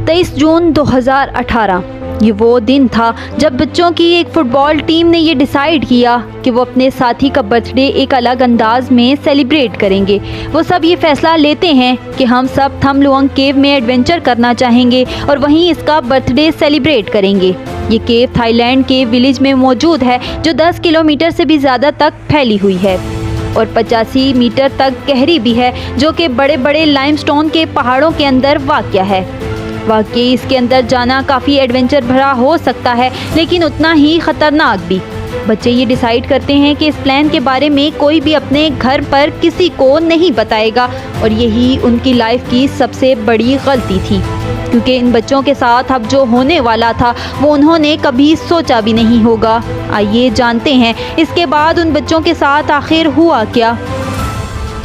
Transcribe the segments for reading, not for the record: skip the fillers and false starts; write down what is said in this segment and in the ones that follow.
23 जून 2018 ये वो दिन था जब बच्चों की एक फुटबॉल टीम ने ये डिसाइड किया कि वो अपने साथी का बर्थडे एक अलग अंदाज में सेलिब्रेट करेंगे। वो सब ये फैसला लेते हैं कि हम सब थम लुआंग केव में एडवेंचर करना चाहेंगे और वहीं इसका बर्थडे सेलिब्रेट करेंगे। ये केव थाईलैंड के विलेज में मौजूद है जो 10 किलोमीटर से भी ज़्यादा तक फैली हुई है और 85 मीटर तक गहरी भी है, जो कि बड़े बड़े लाइमस्टोन के पहाड़ों के अंदर वाक़या है। वाकई इसके अंदर जाना काफ़ी एडवेंचर भरा हो सकता है, लेकिन उतना ही ख़तरनाक भी। बच्चे ये डिसाइड करते हैं कि इस प्लान के बारे में कोई भी अपने घर पर किसी को नहीं बताएगा और यही उनकी लाइफ की सबसे बड़ी गलती थी, क्योंकि इन बच्चों के साथ अब जो होने वाला था वो उन्होंने कभी सोचा भी नहीं होगा। आइए जानते हैं इसके बाद उन बच्चों के साथ आखिर हुआ क्या।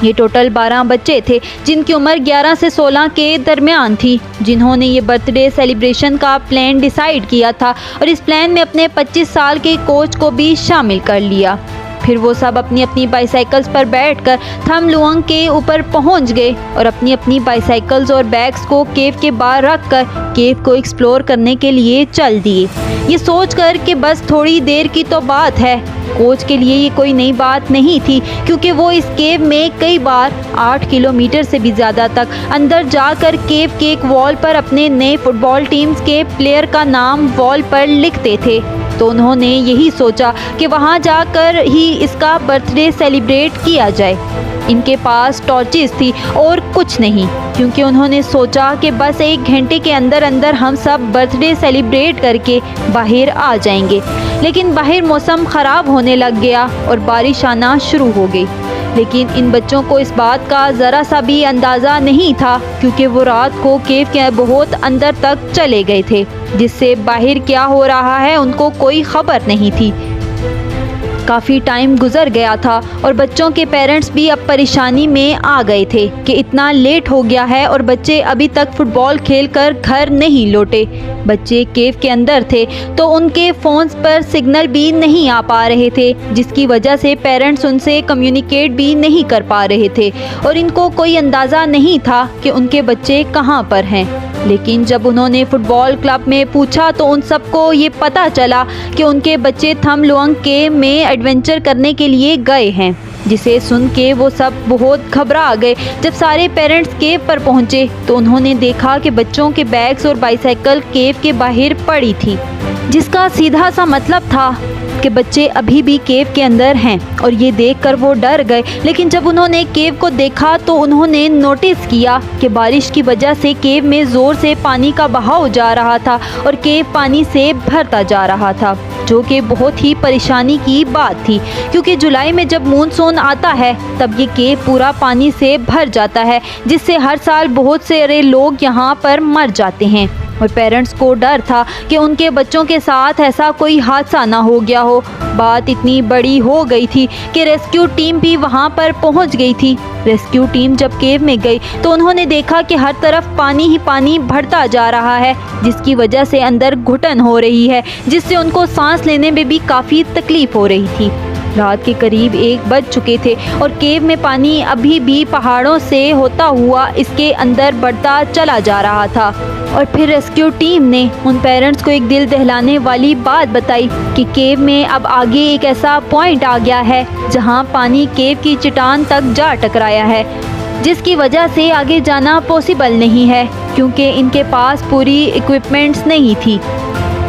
ये टोटल 12 बच्चे थे जिनकी उम्र 11 से 16 के दरमियान थी, जिन्होंने ये बर्थडे सेलिब्रेशन का प्लान डिसाइड किया था और इस प्लान में अपने 25 साल के कोच को भी शामिल कर लिया। फिर वो सब अपनी अपनी बाईसाइकिल्स पर बैठकर थम लुआंग के ऊपर पहुंच गए और अपनी अपनी बाईसाइकिल्स और बैग्स को केव के बाहर रखकर केव को एक्सप्लोर करने के लिए चल दिए, ये सोचकर कि बस थोड़ी देर की तो बात है। कोच के लिए ये कोई नई बात नहीं थी, क्योंकि वो इस केव में कई बार 8 किलोमीटर से भी ज़्यादा तक अंदर जाकर केव के एक वॉल पर अपने नए फुटबॉल टीम्स के प्लेयर का नाम वॉल पर लिखते थे। तो उन्होंने यही सोचा कि वहाँ जाकर ही इसका बर्थडे सेलिब्रेट किया जाए। इनके पास टॉर्चेस थी और कुछ नहीं, क्योंकि उन्होंने सोचा कि बस 1 घंटे के अंदर अंदर हम सब बर्थडे सेलिब्रेट करके बाहर आ जाएंगे। लेकिन बाहर मौसम ख़राब होने लग गया और बारिश आना शुरू हो गई। लेकिन इन बच्चों को इस बात का ज़रा सा भी अंदाज़ा नहीं था, क्योंकि वो रात को केव के बहुत अंदर तक चले गए थे, जिससे बाहर क्या हो रहा है उनको कोई खबर नहीं थी। काफ़ी टाइम गुजर गया था और बच्चों के पेरेंट्स भी अब परेशानी में आ गए थे कि इतना लेट हो गया है और बच्चे अभी तक फुटबॉल खेलकर घर नहीं लौटे। बच्चे केव के अंदर थे तो उनके फ़ोन्स पर सिग्नल भी नहीं आ पा रहे थे, जिसकी वजह से पेरेंट्स उनसे कम्युनिकेट भी नहीं कर पा रहे थे और इनको कोई अंदाज़ा नहीं था कि उनके बच्चे कहाँ पर हैं। लेकिन जब उन्होंने फुटबॉल क्लब में पूछा तो उन सबको ये पता चला कि उनके बच्चे थम लुआंग केव में एडवेंचर करने के लिए गए हैं, जिसे सुन के वो सब बहुत घबरा गए। जब सारे पेरेंट्स केव पर पहुंचे तो उन्होंने देखा कि बच्चों के बैग्स और बाईसाइकिल केव के बाहर पड़ी थी, जिसका सीधा सा मतलब था कि बच्चे अभी भी केव के अंदर हैं और ये देखकर वो डर गए। लेकिन जब उन्होंने केव को देखा तो उन्होंने नोटिस किया कि बारिश की वजह से केव में ज़ोर से पानी का बहाव जा रहा था और केव पानी से भरता जा रहा था, जो कि बहुत ही परेशानी की बात थी, क्योंकि जुलाई में जब मानसून आता है तब ये केव पूरा पानी से भर जाता है, जिससे हर साल बहुत सारे लोग यहाँ पर मर जाते हैं। और पेरेंट्स को डर था कि उनके बच्चों के साथ ऐसा कोई हादसा ना हो गया हो। बात इतनी बड़ी हो गई थी कि रेस्क्यू टीम भी वहां पर पहुंच गई थी। रेस्क्यू टीम जब केव में गई तो उन्होंने देखा कि हर तरफ पानी ही पानी भरता जा रहा है, जिसकी वजह से अंदर घुटन हो रही है, जिससे उनको सांस लेने में भी काफ़ी तकलीफ हो रही थी। रात के करीब 1 बज चुके थे और केव में पानी अभी भी पहाड़ों से होता हुआ इसके अंदर बढ़ता चला जा रहा था। और फिर रेस्क्यू टीम ने उन पेरेंट्स को एक दिल दहलाने वाली बात बताई कि केव में अब आगे एक ऐसा पॉइंट आ गया है जहां पानी केव की चट्टान तक जा टकराया है, जिसकी वजह से आगे जाना पॉसिबल नहीं है, क्योंकि इनके पास पूरी इक्विपमेंट्स नहीं थी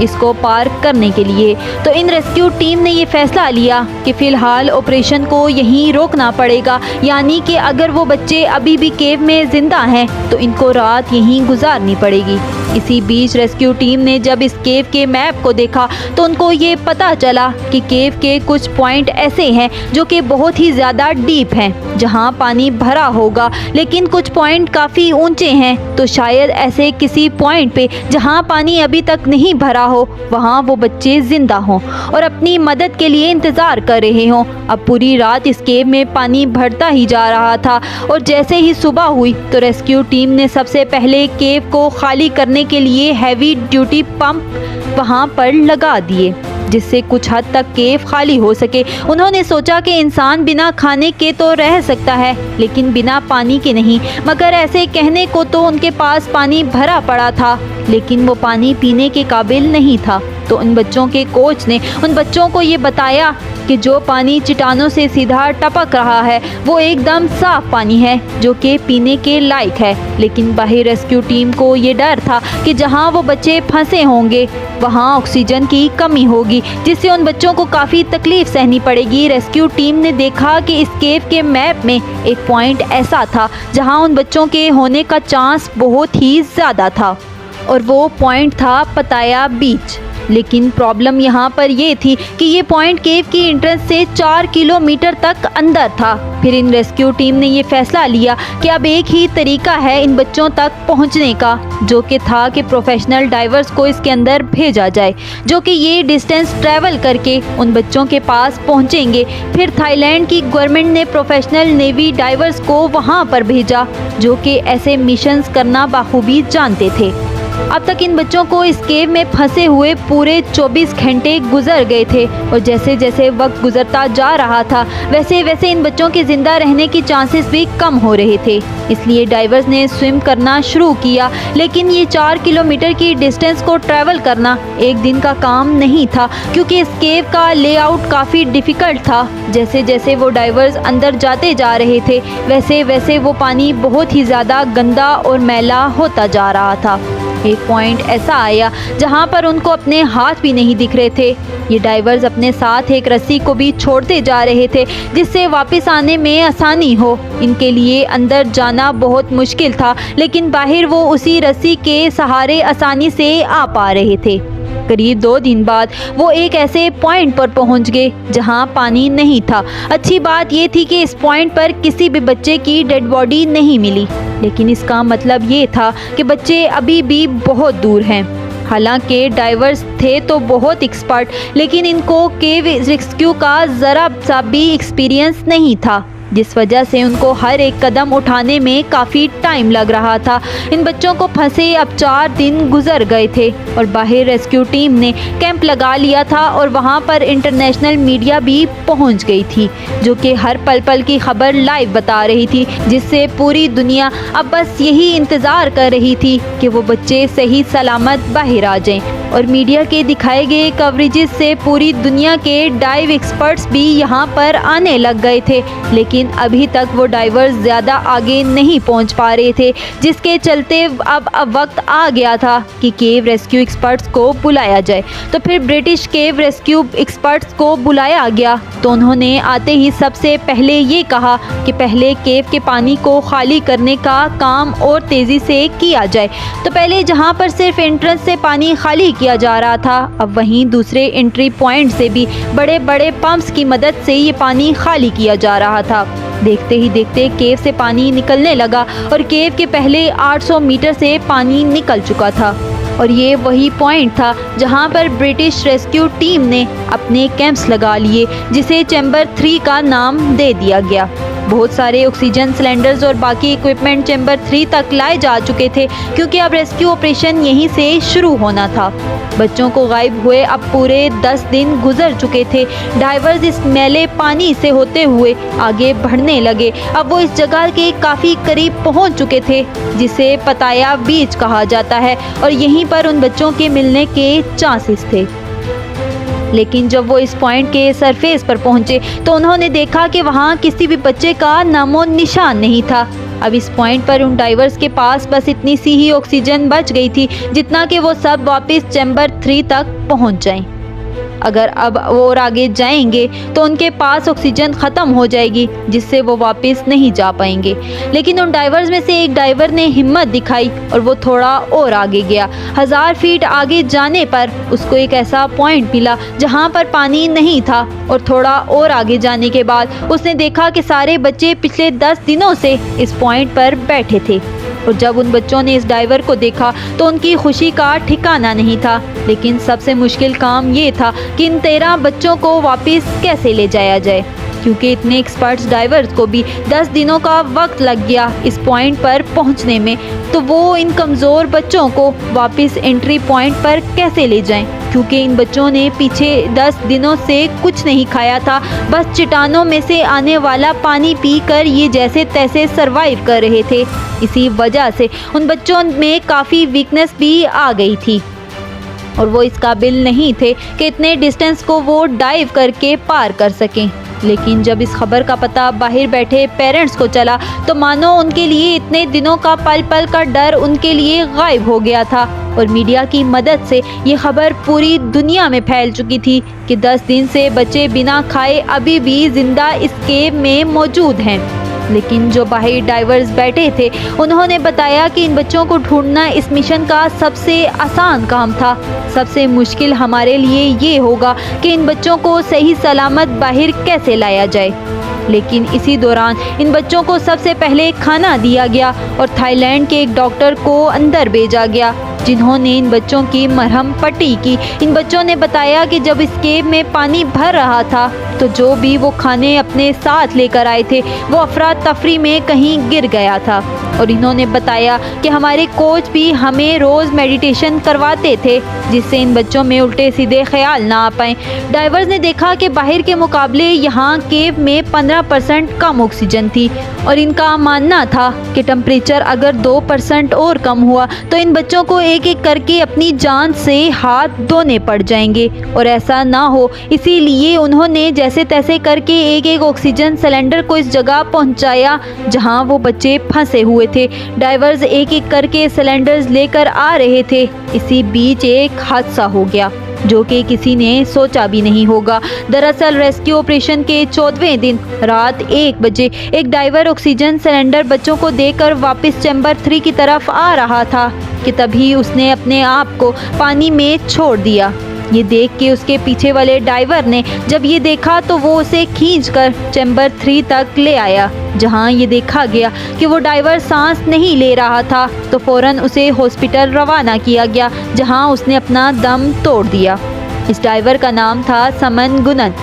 इसको पार करने के लिए। तो इन रेस्क्यू टीम ने ये फैसला लिया कि फ़िलहाल ऑपरेशन को यहीं रोकना पड़ेगा, यानी कि अगर वो बच्चे अभी भी केव में ज़िंदा हैं तो इनको रात यहीं गुजारनी पड़ेगी। इसी बीच रेस्क्यू टीम ने जब इस केव के मैप को देखा तो उनको ये पता चला कि केव के कुछ पॉइंट ऐसे हैं जो कि बहुत ही ज़्यादा डीप हैं, जहां पानी भरा होगा, लेकिन कुछ पॉइंट काफ़ी ऊंचे हैं। तो शायद ऐसे किसी पॉइंट पे जहां पानी अभी तक नहीं भरा हो, वहां वो बच्चे ज़िंदा हों और अपनी मदद के लिए इंतज़ार कर रहे हों। अब पूरी रात इस केव में पानी भरता ही जा रहा था और जैसे ही सुबह हुई तो रेस्क्यू टीम ने सबसे पहले केव को खाली करने के लिए हैवी ड्यूटी पंप वहां पर लगा दिए। जिससे कुछ हद तक केव खाली हो सके। उन्होंने सोचा कि इंसान बिना खाने के तो रह सकता है, लेकिन बिना पानी के नहीं। मगर ऐसे कहने को तो उनके पास पानी भरा पड़ा था, लेकिन वो पानी पीने के काबिल नहीं था। तो उन बच्चों के कोच ने उन बच्चों को ये बताया कि जो पानी चट्टानों से सीधा टपक रहा है वो एकदम साफ पानी है जो कि पीने के लायक है। लेकिन बाहर रेस्क्यू टीम को ये डर था कि जहां वो बच्चे फंसे होंगे वहां ऑक्सीजन की कमी होगी, जिससे उन बच्चों को काफ़ी तकलीफ सहनी पड़ेगी। रेस्क्यू टीम ने देखा कि इस केव के मैप में एक पॉइंट ऐसा था जहां उन बच्चों के होने का चांस बहुत ही ज़्यादा था, और वो पॉइंट था पताया बीच। लेकिन प्रॉब्लम यहाँ पर ये थी कि ये पॉइंट केव की एंट्रेंस से 4 किलोमीटर तक अंदर था। फिर इन रेस्क्यू टीम ने ये फैसला लिया कि अब एक ही तरीका है इन बच्चों तक पहुँचने का, जो कि था कि प्रोफेशनल डाइवर्स को इसके अंदर भेजा जाए, जो कि ये डिस्टेंस ट्रैवल करके उन बच्चों के पास पहुँचेंगे। फिर थाईलैंड की गवर्नमेंट ने प्रोफेशनल नेवी डाइवर्स को वहाँ पर भेजा, जो कि ऐसे मिशंस करना बाखूबी जानते थे। अब तक इन बच्चों को इस केव में फंसे हुए पूरे 24 घंटे गुजर गए थे, और जैसे जैसे वक्त गुजरता जा रहा था वैसे वैसे इन बच्चों के ज़िंदा रहने की चांसेस भी कम हो रहे थे। इसलिए डाइवर्स ने स्विम करना शुरू किया, लेकिन ये 4 किलोमीटर की डिस्टेंस को ट्रैवल करना एक दिन का काम नहीं था, क्योंकि इस केव का लेआउट काफ़ी डिफ़िकल्ट था। जैसे जैसे वो डाइवर्स अंदर जाते जा रहे थे वैसे वैसे वो पानी बहुत ही ज़्यादा गंदा और मैला होता जा रहा था। एक पॉइंट ऐसा आया जहां पर उनको अपने हाथ भी नहीं दिख रहे थे। ये डाइवर्स अपने साथ एक रस्सी को भी छोड़ते जा रहे थे, जिससे वापस आने में आसानी हो। इनके लिए अंदर जाना बहुत मुश्किल था, लेकिन बाहर वो उसी रस्सी के सहारे आसानी से आ पा रहे थे। करीब 2 दिन बाद वो एक ऐसे पॉइंट पर पहुंच गए जहां पानी नहीं था। अच्छी बात ये थी कि इस पॉइंट पर किसी भी बच्चे की डेड बॉडी नहीं मिली, लेकिन इसका मतलब ये था कि बच्चे अभी भी बहुत दूर हैं। हालांकि डाइवर्स थे तो बहुत एक्सपर्ट, लेकिन इनको केव रेस्क्यू का ज़रा सा भी एक्सपीरियंस नहीं था, जिस वजह से उनको हर एक कदम उठाने में काफ़ी टाइम लग रहा था। इन बच्चों को फंसे अब 4 दिन गुजर गए थे, और बाहर रेस्क्यू टीम ने कैंप लगा लिया था, और वहां पर इंटरनेशनल मीडिया भी पहुंच गई थी, जो कि हर पल पल की खबर लाइव बता रही थी, जिससे पूरी दुनिया अब बस यही इंतज़ार कर रही थी कि वो बच्चे सही सलामत बाहर आ जाएं। और मीडिया के दिखाए गए कवरेजेस से पूरी दुनिया के डाइव एक्सपर्ट्स भी यहाँ पर आने लग गए थे, लेकिन अभी तक वो डाइवर्स ज़्यादा आगे नहीं पहुँच पा रहे थे, जिसके चलते अब वक्त आ गया था कि केव रेस्क्यू एक्सपर्ट्स को बुलाया जाए। तो फिर ब्रिटिश केव रेस्क्यू एक्सपर्ट्स को बुलाया गया, तो उन्होंने आते ही सबसे पहले ये कहा कि पहले केव के पानी को खाली करने का काम और तेज़ी से किया जाए। तो पहले जहाँ पर सिर्फ एंट्रेंस से पानी खाली किया जा रहा था, अब वहीं दूसरे एंट्री पॉइंट से भी बड़े बड़े पंप्स की मदद से ये पानी खाली किया जा रहा था। देखते ही देखते केव से पानी निकलने लगा, और केव के पहले 800 मीटर से पानी निकल चुका था। और ये वही पॉइंट था जहां पर ब्रिटिश रेस्क्यू टीम ने अपने कैंप्स लगा लिए, जिसे चैम्बर 3 का नाम दे दिया गया। बहुत सारे ऑक्सीजन सिलेंडर्स और बाकी इक्विपमेंट चैम्बर 3 तक लाए जा चुके थे, क्योंकि अब रेस्क्यू ऑपरेशन यहीं से शुरू होना था। बच्चों को गायब हुए अब पूरे 10 दिन गुजर चुके थे। डाइवर्स इस मैले पानी से होते हुए आगे बढ़ने लगे। अब वो इस जगह के काफ़ी करीब पहुंच चुके थे, जिसे पताया बीच कहा जाता है, और यहीं पर उन बच्चों के मिलने के चांसेस थे। लेकिन जब वो इस पॉइंट के सरफेस पर पहुंचे तो उन्होंने देखा कि वहाँ किसी भी बच्चे का नामो निशान नहीं था। अब इस पॉइंट पर उन डाइवर्स के पास बस इतनी सी ही ऑक्सीजन बच गई थी, जितना कि वो सब वापस चैम्बर 3 तक पहुंच जाएं। अगर अब वो और आगे जाएंगे तो उनके पास ऑक्सीजन ख़त्म हो जाएगी, जिससे वो वापस नहीं जा पाएंगे। लेकिन उन डाइवर्स में से एक डाइवर ने हिम्मत दिखाई और वो थोड़ा और आगे गया। 1000 फीट आगे जाने पर उसको एक ऐसा पॉइंट मिला जहाँ पर पानी नहीं था, और थोड़ा और आगे जाने के बाद उसने देखा कि सारे बच्चे पिछले 10 दिनों से इस पॉइंट पर बैठे थे। और जब उन बच्चों ने इस डाइवर को देखा तो उनकी खुशी का ठिकाना नहीं था। लेकिन सबसे मुश्किल काम ये था कि इन 13 बच्चों को वापस कैसे ले जाया जाए, क्योंकि इतने एक्सपर्ट्स डाइवर्स को भी 10 दिनों का वक्त लग गया इस पॉइंट पर पहुंचने में। तो वो इन कमज़ोर बच्चों को वापस एंट्री पॉइंट पर कैसे ले जाएं? क्योंकि इन बच्चों ने पीछे 10 दिनों से कुछ नहीं खाया था, बस चट्टानों में से आने वाला पानी पीकर ये जैसे तैसे सरवाइव कर रहे थे। इसी वजह से उन बच्चों में काफ़ी वीकनेस भी आ गई थी और वो इस काबिल नहीं थे कि इतने डिस्टेंस को वो डाइव करके पार कर सकें। लेकिन जब इस खबर का पता बाहर बैठे पेरेंट्स को चला तो मानो उनके लिए इतने दिनों का पल पल का डर उनके लिए गायब हो गया था और मीडिया की मदद से ये खबर पूरी दुनिया में फैल चुकी थी कि 10 दिन से बच्चे बिना खाए अभी भी जिंदा इस केव में मौजूद हैं। लेकिन जो बाहर डाइवर्स बैठे थे उन्होंने बताया कि इन बच्चों को ढूंढना इस मिशन का सबसे आसान काम था। सबसे मुश्किल हमारे लिए ये होगा कि इन बच्चों को सही सलामत बाहर कैसे लाया जाए। लेकिन इसी दौरान इन बच्चों को सबसे पहले खाना दिया गया और थाईलैंड के एक डॉक्टर को अंदर भेजा गया जिन्होंने इन बच्चों की मरहम पट्टी की। इन बच्चों ने बताया कि जब इस केव में पानी भर रहा था तो जो भी वो खाने अपने साथ लेकर आए थे वो अफरा तफरी में कहीं गिर गया था। और इन्होंने बताया कि हमारे कोच भी हमें रोज़ मेडिटेशन करवाते थे जिससे इन बच्चों में उल्टे सीधे ख्याल ना आ पाए। डाइवर्स ने देखा कि बाहर के मुकाबले यहाँ केव में 15% कम ऑक्सीजन थी और इनका मानना था कि टेम्परेचर अगर 2% और कम हुआ तो इन बच्चों को एक एक करके अपनी जान से हाथ धोने पड़ जाएंगे और ऐसा ना हो इसीलिए उन्होंने जैसे तैसे करके एक एक ऑक्सीजन सिलेंडर को इस जगह पहुंचाया जहां वो बच्चे फंसे हुए थे। डाइवर्स एक एक करके सिलेंडर्स लेकर आ रहे थे। इसी बीच एक हादसा हो गया जो कि किसी ने सोचा भी नहीं होगा। दरअसल रेस्क्यू ऑपरेशन के 14वें दिन रात 1 बजे एक डाइवर ऑक्सीजन सिलेंडर बच्चों को देकर वापस चैम्बर 3 की तरफ आ रहा था कि तभी उसने अपने आप को पानी में छोड़ दिया। ये देख के उसके पीछे वाले डाइवर ने जब ये देखा तो वो उसे खींचकर चैम्बर 3 तक ले आया जहां ये देखा गया कि वो डाइवर सांस नहीं ले रहा था तो फौरन उसे हॉस्पिटल रवाना किया गया जहां उसने अपना दम तोड़ दिया। इस डाइवर का नाम था समन गुनन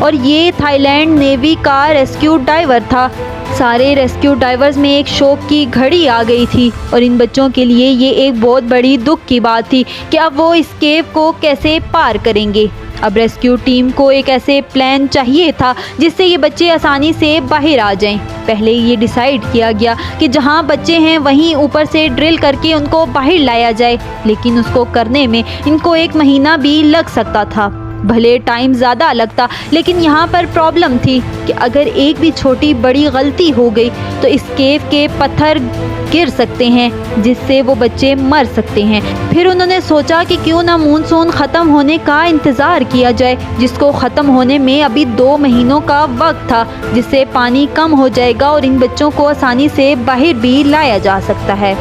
और ये थाईलैंड नेवी का रेस्क्यू डाइवर था। सारे रेस्क्यू डाइवर्स में एक शौक की घड़ी आ गई थी और इन बच्चों के लिए ये एक बहुत बड़ी दुख की बात थी कि अब वो इस केव को कैसे पार करेंगे। अब रेस्क्यू टीम को एक ऐसे प्लान चाहिए था जिससे ये बच्चे आसानी से बाहर आ जाएं। पहले ये डिसाइड किया गया कि जहां बच्चे हैं वहीं ऊपर से ड्रिल करके उनको बाहर लाया जाए, लेकिन उसको करने में इनको 1 महीना भी लग सकता था। भले टाइम ज़्यादा लगता लेकिन यहाँ पर प्रॉब्लम थी कि अगर एक भी छोटी बड़ी गलती हो गई तो इस केव के पत्थर गिर सकते हैं जिससे वो बच्चे मर सकते हैं। फिर उन्होंने सोचा कि क्यों ना मानसून ख़त्म होने का इंतज़ार किया जाए जिसको ख़त्म होने में अभी 2 महीनों का वक्त था, जिससे पानी कम हो जाएगा और इन बच्चों को आसानी से बाहर भी लाया जा सकता है।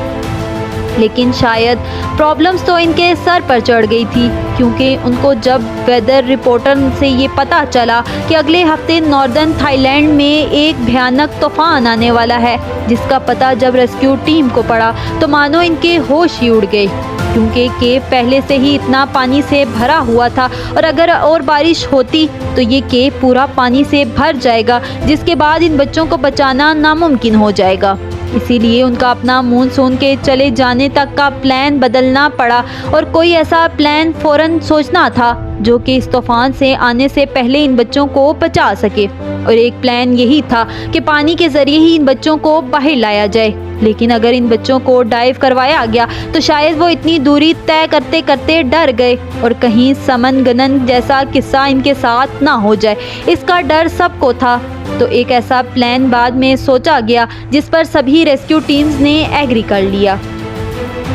लेकिन शायद प्रॉब्लम्स तो इनके सर पर चढ़ गई थी क्योंकि उनको जब वेदर रिपोर्टर से ये पता चला कि अगले हफ्ते नॉर्दर्न थाईलैंड में एक भयानक तूफान आने वाला है जिसका पता जब रेस्क्यू टीम को पड़ा तो मानो इनके होश ही उड़ गए क्योंकि केव पहले से ही इतना पानी से भरा हुआ था और अगर और बारिश होती तो ये केव पूरा पानी से भर जाएगा जिसके बाद इन बच्चों को बचाना नामुमकिन हो जाएगा। इसीलिए उनका अपना मानसून के चले जाने तक का प्लान बदलना पड़ा और कोई ऐसा प्लान फौरन सोचना था जो कि इस तूफान से आने से पहले इन बच्चों को बचा सके। और एक प्लान यही था कि पानी के जरिए ही इन बच्चों को बाहर लाया जाए। लेकिन अगर इन बच्चों को डाइव करवाया गया तो शायद वो इतनी दूरी तय करते करते डर गए और कहीं समन गनन जैसा किस्सा इनके साथ ना हो जाए, इसका डर सबको था। तो एक ऐसा प्लान बाद में सोचा गया जिस पर सभी रेस्क्यू टीम्स ने एग्री कर लिया।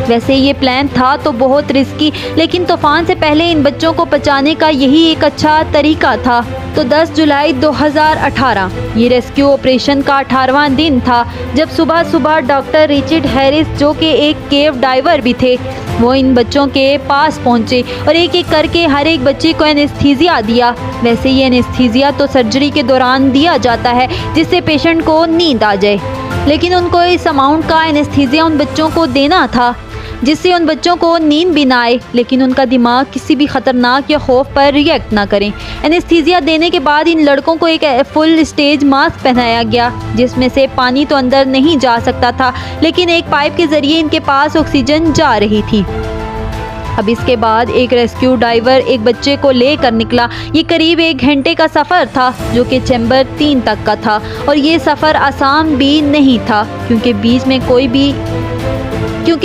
वैसे ये प्लान था तो बहुत रिस्की, लेकिन तूफान से पहले इन बच्चों को बचाने का यही एक अच्छा तरीका था। तो 10 जुलाई 2018 ये रेस्क्यू ऑपरेशन का 18वां दिन था जब सुबह सुबह डॉक्टर रिचर्ड हैरिस जो कि एक केव डाइवर भी थे वो इन बच्चों के पास पहुंचे और एक एक करके हर एक बच्चे को एनेस्थीसिया दिया। वैसे ये एनेस्थीसिया तो सर्जरी के दौरान दिया जाता है जिससे पेशेंट को नींद आ जाए, लेकिन उनको इस अमाउंट का एनेस्थीसिया उन बच्चों को देना था जिससे उन बच्चों को नींद भी ना आए लेकिन उनका दिमाग किसी भी खतरनाक या खौफ पर रिएक्ट ना करें। एनेस्थीसिया देने के बाद इन लड़कों को एक फुल स्टेज मास्क पहनाया गया जिसमें से पानी तो अंदर नहीं जा सकता था लेकिन एक पाइप के जरिए इनके पास ऑक्सीजन जा रही थी। अब इसके बाद एक रेस्क्यू डाइवर एक बच्चे को लेकर निकला। ये करीब 1 घंटे का सफ़र था जो कि चैम्बर 3 तक का था और ये सफ़र आसान भी नहीं था क्योंकि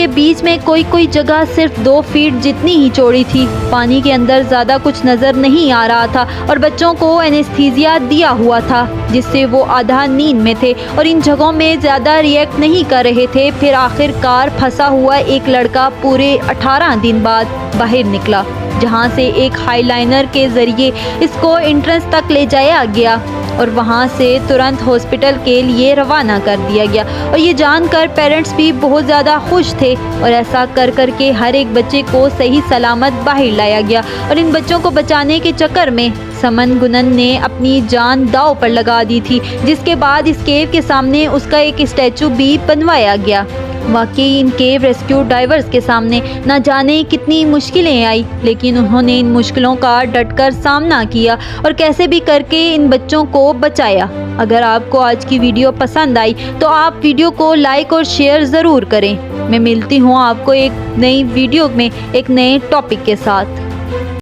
बीच में कोई जगह सिर्फ 2 फीट जितनी ही चौड़ी थी। पानी के अंदर ज़्यादा कुछ नज़र नहीं आ रहा था और बच्चों को एनेस्थीसिया दिया हुआ था जिससे वो आधा नींद में थे और इन जगहों में ज़्यादा रिएक्ट नहीं कर रहे थे। फिर आखिरकार फंसा हुआ एक लड़का पूरे 18 दिन बाद बाहर निकला, जहां से एक हाईलाइनर के ज़रिए इसको एंट्रेंस तक ले जाया गया और वहां से तुरंत हॉस्पिटल के लिए रवाना कर दिया गया। और ये जानकर पेरेंट्स भी बहुत ज़्यादा खुश थे और ऐसा कर के हर एक बच्चे को सही सलामत बाहर लाया गया। और इन बच्चों को बचाने के चक्कर में समन गुनन ने अपनी जान दांव पर लगा दी थी, जिसके बाद इस केव के सामने उसका एक स्टैचू भी बनवाया गया। वाकई इन केव रेस्क्यू डाइवर्स के सामने ना जाने कितनी मुश्किलें आई, लेकिन उन्होंने इन मुश्किलों का डटकर सामना किया और कैसे भी करके इन बच्चों को बचाया। अगर आपको आज की वीडियो पसंद आई तो आप वीडियो को लाइक और शेयर ज़रूर करें। मैं मिलती हूँ आपको एक नई वीडियो में एक नए टॉपिक के साथ।